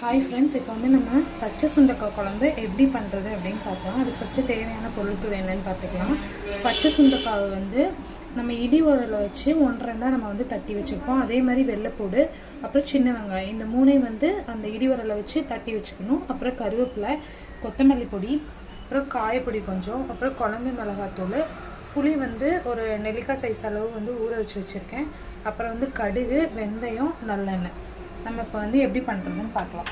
Hi friends, இப்போ வந்து நம்ம பச்சை சுண்டைக்காய் குழம்பு எப்படி பண்ணுறது அப்படின்னு பார்க்கலாம். அது ஃபஸ்ட்டு தேவையான பொருட்கள் என்னென்னு பார்த்துக்கலாம். பச்சை சுண்டைக்காய் வந்து நம்ம இடி உரலில் வச்சு 1-2 நம்ம வந்து தட்டி வச்சுருக்கோம். அதே மாதிரி வெள்ளைப்பூடு, அப்புறம் சின்ன வெங்காயம், இந்த மூணையும் வந்து அந்த இடி உரலில் வச்சு தட்டி வச்சுக்கணும். அப்புறம் கருவேப்பிலை, கொத்தமல்லி பொடி, அப்புறம் காயப்பொடி கொஞ்சம், அப்புறம் குழம்பு மிளகாத்தூள், புளி வந்து ஒரு நெல்லிக்காய் சைஸ் அளவு வந்து ஊற வச்சு வச்சுருக்கேன். அப்புறம் வந்து கடுகு, வெந்தயம், நல்லெண்ணெய். நம்ம இப்போ வந்து எப்படி பண்ணுறதுன்னு பார்க்கலாம்.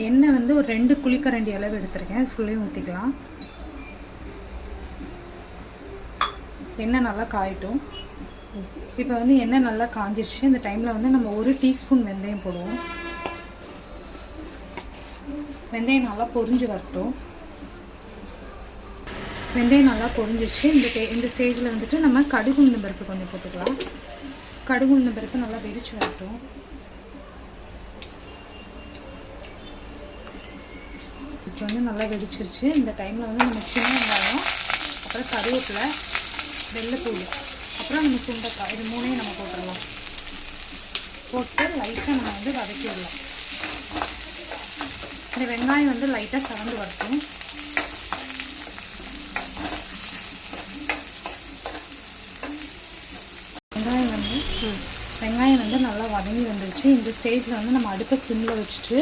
எண்ணெய் வந்து ஒரு 2 குழிக்கரண்டி அளவு எடுத்துருக்கேன். ஃபுல்லையும் ஊற்றிக்கலாம். எண்ணெய் நல்லா காயட்டும். இப்போ வந்து எண்ணெய் நல்லா காஞ்சிருச்சு. இந்த டைமில் வந்து நம்ம 1 டீஸ்பூன் வெந்தயம் போடுவோம். வெந்தயம் நல்லா பொரிஞ்சு வரட்டும். வெந்தயம் நல்லா பொரிஞ்சிச்சு. இந்த ஸ்டேஜில் வந்துட்டு நம்ம கடுகு உளுந்தம் பருப்பு கொஞ்சம் போட்டுக்கலாம். கடுகு உளுந்தம் பருப்பு நல்லா வெடிச்சு வரட்டும். இப்போ வந்து நல்லா வெடிச்சிருச்சு. இந்த டைமில் வந்து நம்ம சின்ன வெங்காயம், அப்புறம் கருவேப்பிலை, வெள்ளைப்பூடு, அப்புறம் நம்ம சுண்டைக்காய், இது மூணையும் நம்ம போட்டுடலாம். போட்டு லைட்டாக நம்ம வந்து வதக்கி விடலாம். இந்த வெங்காயம் வந்து லைட்டாக சவந்து வரட்டும். வெங்காயம் வந்து நல்லா வதங்கி வந்துடுச்சு. இந்த ஸ்டேஜில் வந்து நம்ம அடுப்பை சிம்மில் வச்சுட்டு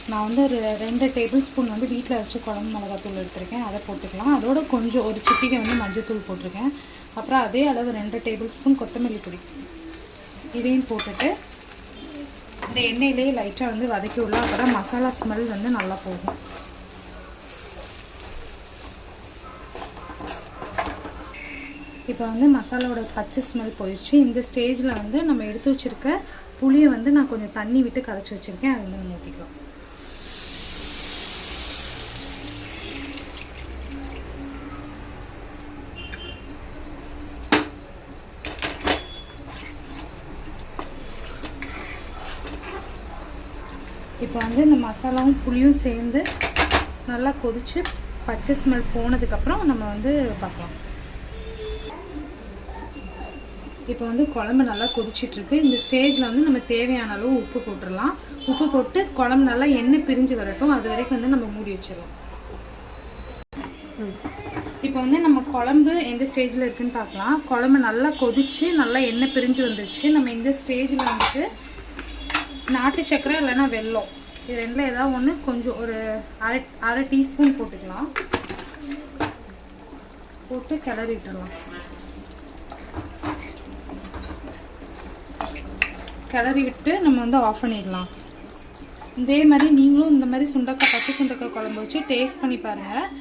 நான் வந்து ஒரு 2 டேபிள் ஸ்பூன் வந்து வீட்டில் வச்சு குழம்பு மிளகாத்தூள் எடுத்துருக்கேன். அதை போட்டுக்கலாம். அதோட கொஞ்சம் ஒரு சிட்டிகை வந்து மஞ்சள்தூள் போட்டிருக்கேன். அப்புறம் அதே அளவு 2 டேபிள் ஸ்பூன் கொத்தமல்லி பொடி, இதையும் போட்டுட்டு இந்த எண்ணெயிலேயே லைட்டாக வந்து வதக்கி விடலாம். அப்போ தான் மசாலா ஸ்மெல் வந்து நல்லா போகும். இப்போ வந்து மசாலாவோட பச்சை ஸ்மெல் போயிடுச்சு. இந்த ஸ்டேஜில் வந்து நம்ம எடுத்து வச்சுருக்க புளியை வந்து நான் கொஞ்சம் தண்ணி விட்டு கரைச்சி வச்சுருக்கேன். அது வந்து நம்ம ஊற்றிக்கலாம். இப்போ வந்து இந்த மசாலாவும் புளியும் சேர்ந்து நல்லா கொதித்து பச்சை ஸ்மெல் போனதுக்கப்புறம் நம்ம வந்து பார்க்கலாம். இப்போ வந்து குழம்பு நல்லா கொதிச்சிட்ருக்கு. இந்த ஸ்டேஜில் வந்து நம்ம தேவையான அளவு உப்பு போட்டுடலாம். உப்பு போட்டு குழம்பு நல்லா எண்ணெய் பிரிஞ்சு வரட்டும். அது வரைக்கும் வந்து நம்ம மூடி வச்சிடலாம். இப்போ வந்து நம்ம குழம்பு எந்த ஸ்டேஜில் இருக்குதுன்னு பார்க்கலாம். குழம்பு நல்லா கொதிச்சு நல்லா எண்ணெய் பிரிஞ்சு வந்துடுச்சு. நம்ம இந்த ஸ்டேஜில் வந்துட்டு நாட்டு சர்க்கரை இல்லைன்னா வெல்லம், இது ரெண்டில் ஏதாவது ஒன்று கொஞ்சம் ஒரு அரை டீஸ்பூன் போட்டுக்கலாம். போட்டு கிளறிட்டுடலாம். கிளறி விட்டு நம்ம வந்து ஆஃப் பண்ணிடலாம். இதே மாதிரி நீங்களும் இந்த மாதிரி பச்சை சுண்டைக்காய் குழம்பு வச்சு டேஸ்ட் பண்ணி பாருங்கள்.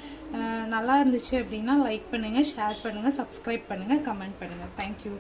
நல்லா இருந்துச்சு அப்படின்னா லைக் பண்ணுங்கள், ஷேர் பண்ணுங்கள், சப்ஸ்கிரைப் பண்ணுங்கள், கமெண்ட் பண்ணுங்கள். தேங்க்யூ.